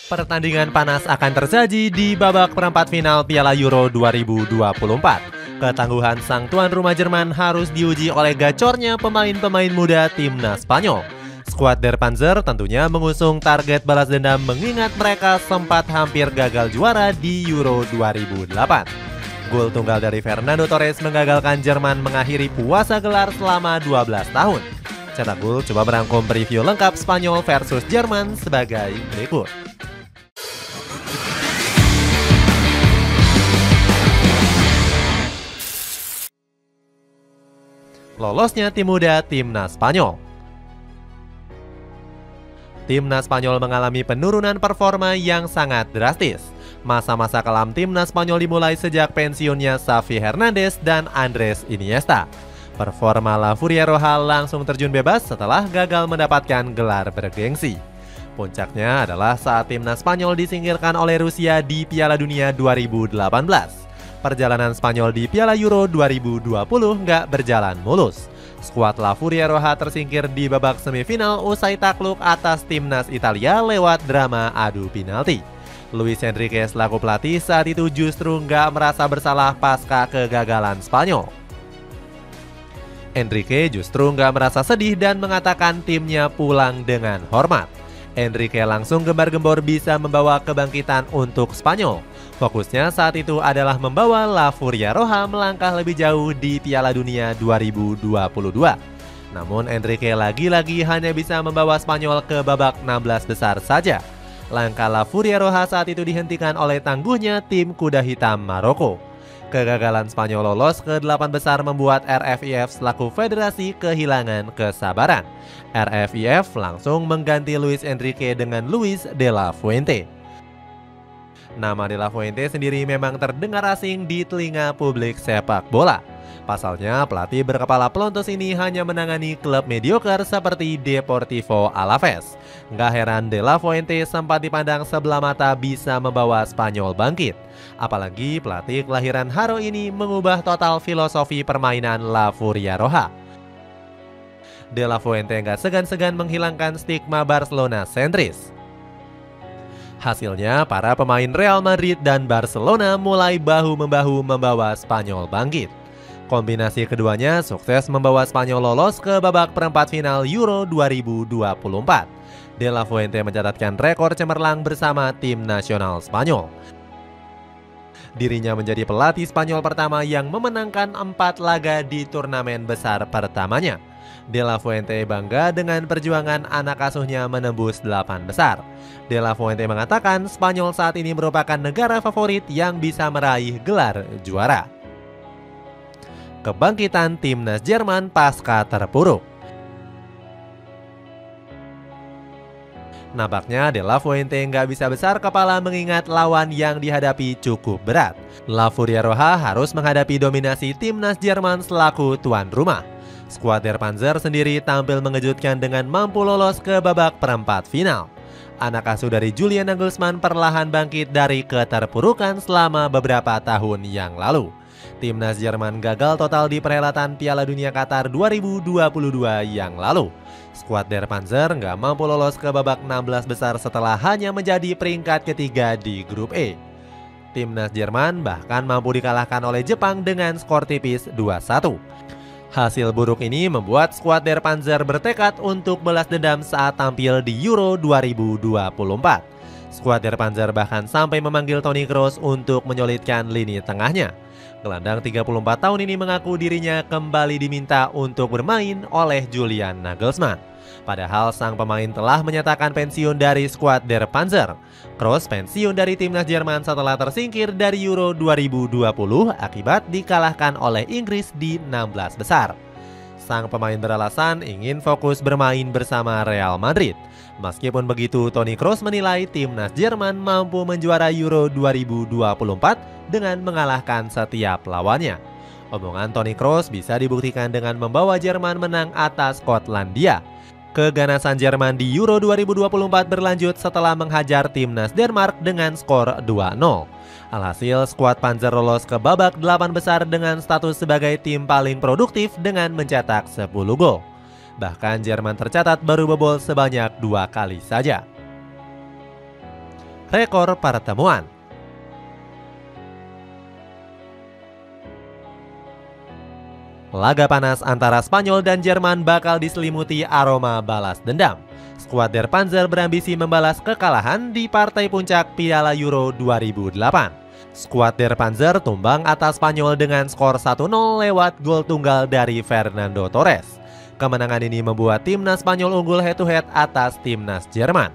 Pertandingan panas akan tersaji di babak perempat final Piala Euro 2024. Ketangguhan sang tuan rumah Jerman harus diuji oleh gacornya pemain-pemain muda timnas Spanyol. Skuad Der Panzer tentunya mengusung target balas dendam mengingat mereka sempat hampir gagal juara di Euro 2008. Gol tunggal dari Fernando Torres menggagalkan Jerman mengakhiri puasa gelar selama 12 tahun. Cetak Gol coba merangkum preview lengkap Spanyol versus Jerman sebagai berikut. Lolosnya tim muda timnas Spanyol. Timnas Spanyol mengalami penurunan performa yang sangat drastis. Masa-masa kelam timnas Spanyol dimulai sejak pensiunnya Xavi Hernandez dan Andres Iniesta. Performa La Furia Roja langsung terjun bebas setelah gagal mendapatkan gelar bergengsi. Puncaknya adalah saat timnas Spanyol disingkirkan oleh Rusia di Piala Dunia 2018. Perjalanan Spanyol di Piala Euro 2020 nggak berjalan mulus. Skuad La Furia Roja tersingkir di babak semifinal usai takluk atas timnas Italia lewat drama adu penalti. Luis Enrique selaku pelatih saat itu justru nggak merasa bersalah pasca kegagalan Spanyol. Enrique justru nggak merasa sedih dan mengatakan timnya pulang dengan hormat. Enrique langsung gembar-gembor bisa membawa kebangkitan untuk Spanyol. Fokusnya saat itu adalah membawa La Furia Roja melangkah lebih jauh di Piala Dunia 2022. Namun Enrique lagi-lagi hanya bisa membawa Spanyol ke babak 16 besar saja. Langkah La Furia Roja saat itu dihentikan oleh tangguhnya tim kuda hitam Maroko. Kegagalan Spanyol lolos ke 8 besar membuat RFIF selaku federasi kehilangan kesabaran. RFIF langsung mengganti Luis Enrique dengan Luis de la Fuente. Nama De La Fuente sendiri memang terdengar asing di telinga publik sepak bola. Pasalnya, pelatih berkepala pelontos ini hanya menangani klub mediocre seperti Deportivo Alaves. Nggak heran De La Fuente sempat dipandang sebelah mata bisa membawa Spanyol bangkit. Apalagi pelatih kelahiran Haro ini mengubah total filosofi permainan La Furia Roja. De La Fuente nggak segan-segan menghilangkan stigma Barcelona sentris. Hasilnya, para pemain Real Madrid dan Barcelona mulai bahu-membahu membawa Spanyol bangkit. Kombinasi keduanya sukses membawa Spanyol lolos ke babak perempat final Euro 2024. De La Fuente mencatatkan rekor cemerlang bersama tim nasional Spanyol. Dirinya menjadi pelatih Spanyol pertama yang memenangkan 4 laga di turnamen besar pertamanya. De La Fuente bangga dengan perjuangan anak asuhnya menembus 8 besar. De La Fuente mengatakan Spanyol saat ini merupakan negara favorit yang bisa meraih gelar juara. Kebangkitan timnas Jerman pasca terpuruk. Nampaknya De La Fuente nggak bisa besar kepala mengingat lawan yang dihadapi cukup berat. La Furia Roja harus menghadapi dominasi timnas Jerman selaku tuan rumah. Skuad Der Panzer sendiri tampil mengejutkan dengan mampu lolos ke babak perempat final. Anak asuh dari Julian Nagelsmann perlahan bangkit dari keterpurukan selama beberapa tahun yang lalu. Timnas Jerman gagal total di perhelatan Piala Dunia Qatar 2022 yang lalu. Skuad Der Panzer nggak mampu lolos ke babak 16 besar setelah hanya menjadi peringkat ketiga di grup E. Timnas Jerman bahkan mampu dikalahkan oleh Jepang dengan skor tipis 2-1. Hasil buruk ini membuat skuad Der Panzer bertekad untuk balas dendam saat tampil di Euro 2024. Skuad Der Panzer bahkan sampai memanggil Toni Kroos untuk menyolidkan lini tengahnya. Gelandang 34 tahun ini mengaku dirinya kembali diminta untuk bermain oleh Julian Nagelsmann. Padahal sang pemain telah menyatakan pensiun dari skuad Der Panzer. Kroos pensiun dari timnas Jerman setelah tersingkir dari Euro 2020 akibat dikalahkan oleh Inggris di 16 besar. Sang pemain beralasan ingin fokus bermain bersama Real Madrid. Meskipun begitu, Toni Kroos menilai timnas Jerman mampu menjuara Euro 2024 dengan mengalahkan setiap lawannya. Omongan Toni Kroos bisa dibuktikan dengan membawa Jerman menang atas Skotlandia. Keganasan Jerman di Euro 2024 berlanjut setelah menghajar timnas Denmark dengan skor 2-0. Alhasil, skuad Panzer lolos ke babak 8 besar dengan status sebagai tim paling produktif dengan mencetak 10 gol. Bahkan Jerman tercatat baru bobol sebanyak 2 kali saja. rekor pertemuan. Laga panas antara Spanyol dan Jerman bakal diselimuti aroma balas dendam. Skuad Der Panzer berambisi membalas kekalahan di partai puncak Piala Euro 2008. Skuad Der Panzer tumbang atas Spanyol dengan skor 1-0 lewat gol tunggal dari Fernando Torres. Kemenangan ini membuat timnas Spanyol unggul head-to-head atas timnas Jerman.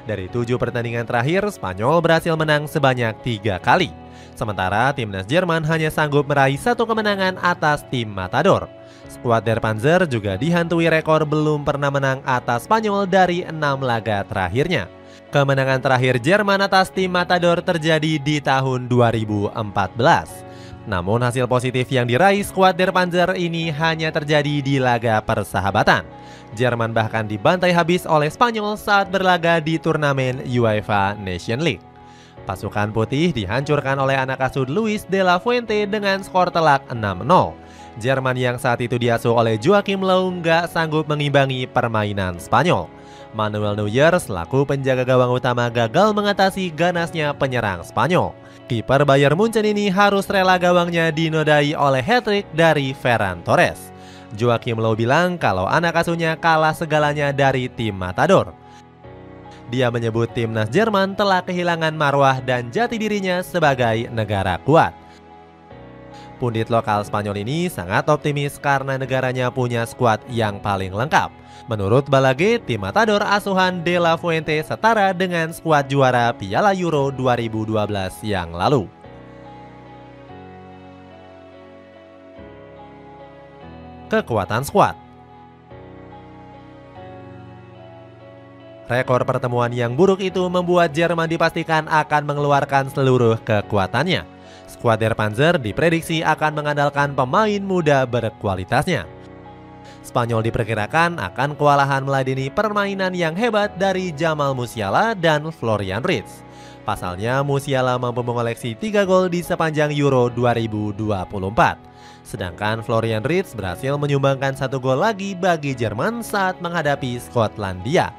Dari 7 pertandingan terakhir, Spanyol berhasil menang sebanyak 3 kali. Sementara timnas Jerman hanya sanggup meraih 1 kemenangan atas tim Matador. Skuad Der Panzer juga dihantui rekor belum pernah menang atas Spanyol dari 6 laga terakhirnya. Kemenangan terakhir Jerman atas tim Matador terjadi di tahun 2014. Namun hasil positif yang diraih skuad Der Panzer ini hanya terjadi di laga persahabatan. Jerman bahkan dibantai habis oleh Spanyol saat berlaga di turnamen UEFA Nation League. Pasukan putih dihancurkan oleh anak asuh Luis de la Fuente dengan skor telak 6-0. Jerman yang saat itu diasuh oleh Joachim Löw nggak sanggup mengimbangi permainan Spanyol. Manuel Neuer selaku penjaga gawang utama gagal mengatasi ganasnya penyerang Spanyol. Kiper Bayern Munchen ini harus rela gawangnya dinodai oleh hat-trick dari Ferran Torres. Joachim Löw bilang kalau anak asuhnya kalah segalanya dari tim Matador. Dia menyebut timnas Jerman telah kehilangan marwah dan jati dirinya sebagai negara kuat. Pundit lokal Spanyol ini sangat optimis karena negaranya punya skuad yang paling lengkap. Menurut Balage, tim Matador asuhan De La Fuente setara dengan skuad juara Piala Euro 2012 yang lalu. Kekuatan skuad. Rekor pertemuan yang buruk itu membuat Jerman dipastikan akan mengeluarkan seluruh kekuatannya. Skuad Der Panzer diprediksi akan mengandalkan pemain muda berkualitasnya. Spanyol diperkirakan akan kewalahan meladeni permainan yang hebat dari Jamal Musiala dan Florian Wirtz. Pasalnya Musiala mampu mengoleksi 3 gol di sepanjang Euro 2024. Sedangkan Florian Wirtz berhasil menyumbangkan 1 gol lagi bagi Jerman saat menghadapi Skotlandia.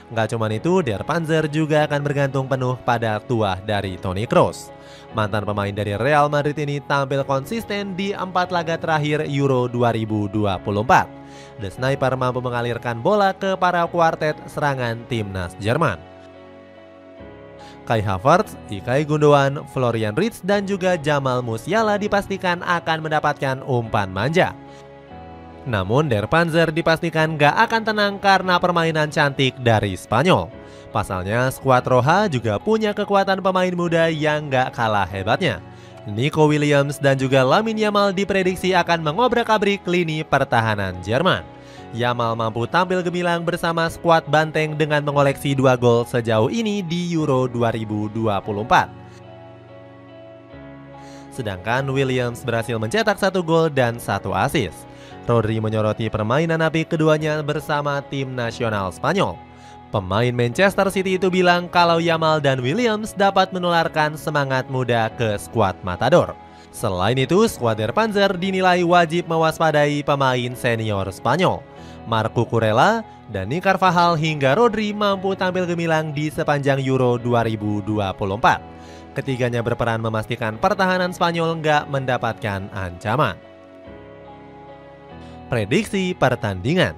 Nggak cuma itu, Der Panzer juga akan bergantung penuh pada tuah dari Toni Kroos. Mantan pemain dari Real Madrid ini tampil konsisten di 4 laga terakhir Euro 2024. The Sniper mampu mengalirkan bola ke para kuartet serangan timnas Jerman. Kai Havertz, Ilkay Gundogan, Florian Wirtz, dan juga Jamal Musiala dipastikan akan mendapatkan umpan manja. Namun Der Panzer dipastikan gak akan tenang karena permainan cantik dari Spanyol. Pasalnya skuad Roja juga punya kekuatan pemain muda yang gak kalah hebatnya. Nico Williams dan juga Lamine Yamal diprediksi akan mengobrak-abrik lini pertahanan Jerman. Yamal mampu tampil gemilang bersama skuad banteng dengan mengoleksi 2 gol sejauh ini di Euro 2024. Sedangkan Williams berhasil mencetak 1 gol dan 1 assist. Rodri menyoroti permainan apik keduanya bersama tim nasional Spanyol. Pemain Manchester City itu bilang kalau Yamal dan Williams dapat menularkan semangat muda ke skuad Matador. Selain itu, skuad Der Panzer dinilai wajib mewaspadai pemain senior Spanyol. Marco Kurela, Dani Carvajal hingga Rodri mampu tampil gemilang di sepanjang Euro 2024. Ketiganya berperan memastikan pertahanan Spanyol nggak mendapatkan ancaman. Prediksi pertandingan.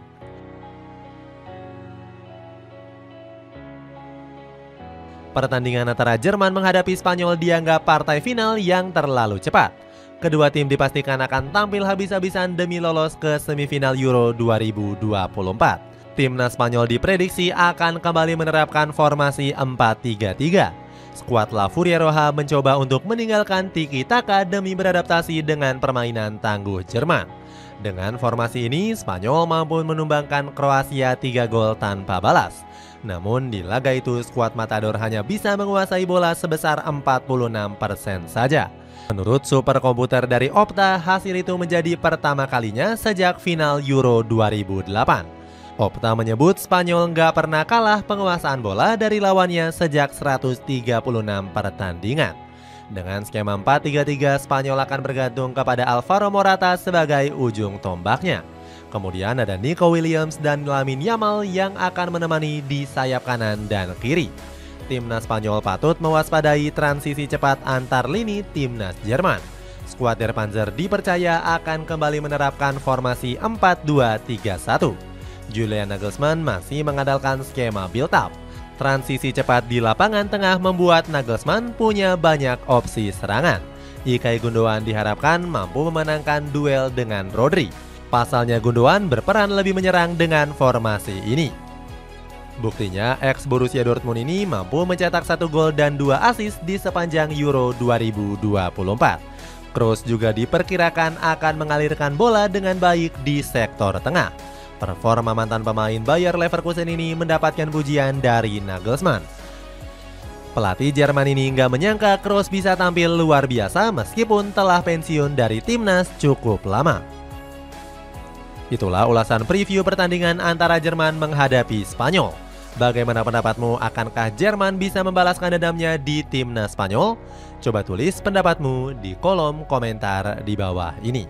Pertandingan antara Jerman menghadapi Spanyol dianggap partai final yang terlalu cepat. Kedua tim dipastikan akan tampil habis-habisan demi lolos ke semifinal Euro 2024. Timnas Spanyol diprediksi akan kembali menerapkan formasi 4-3-3. Skuad La Furia Roja mencoba untuk meninggalkan tiki-taka demi beradaptasi dengan permainan tangguh Jerman. Dengan formasi ini, Spanyol mampu menumbangkan Kroasia 3 gol tanpa balas. Namun di laga itu, skuad Matador hanya bisa menguasai bola sebesar 46% saja. Menurut superkomputer dari Opta, hasil itu menjadi pertama kalinya sejak final Euro 2008. Opta menyebut Spanyol nggak pernah kalah penguasaan bola dari lawannya sejak 136 pertandingan. Dengan skema 4-3-3, Spanyol akan bergantung kepada Alvaro Morata sebagai ujung tombaknya. Kemudian ada Nico Williams dan Lamine Yamal yang akan menemani di sayap kanan dan kiri. timnas Spanyol patut mewaspadai transisi cepat antar lini timnas Jerman. Skuad Der Panzer dipercaya akan kembali menerapkan formasi 4-2-3-1. Julian Nagelsmann masih mengandalkan skema build-up. Transisi cepat di lapangan tengah membuat Nagelsmann punya banyak opsi serangan. Ilkay Gundogan diharapkan mampu memenangkan duel dengan Rodri. Pasalnya Gundogan berperan lebih menyerang dengan formasi ini. Buktinya, ex Borussia Dortmund ini mampu mencetak 1 gol dan 2 assist di sepanjang Euro 2024. Kroos juga diperkirakan akan mengalirkan bola dengan baik di sektor tengah. Performa mantan pemain Bayer Leverkusen ini mendapatkan pujian dari Nagelsmann. Pelatih Jerman ini nggak menyangka Kroos bisa tampil luar biasa meskipun telah pensiun dari timnas cukup lama. Itulah ulasan preview pertandingan antara Jerman menghadapi Spanyol. Bagaimana pendapatmu? Akankah Jerman bisa membalaskan dendamnya di timnas Spanyol? Coba tulis pendapatmu di kolom komentar di bawah ini.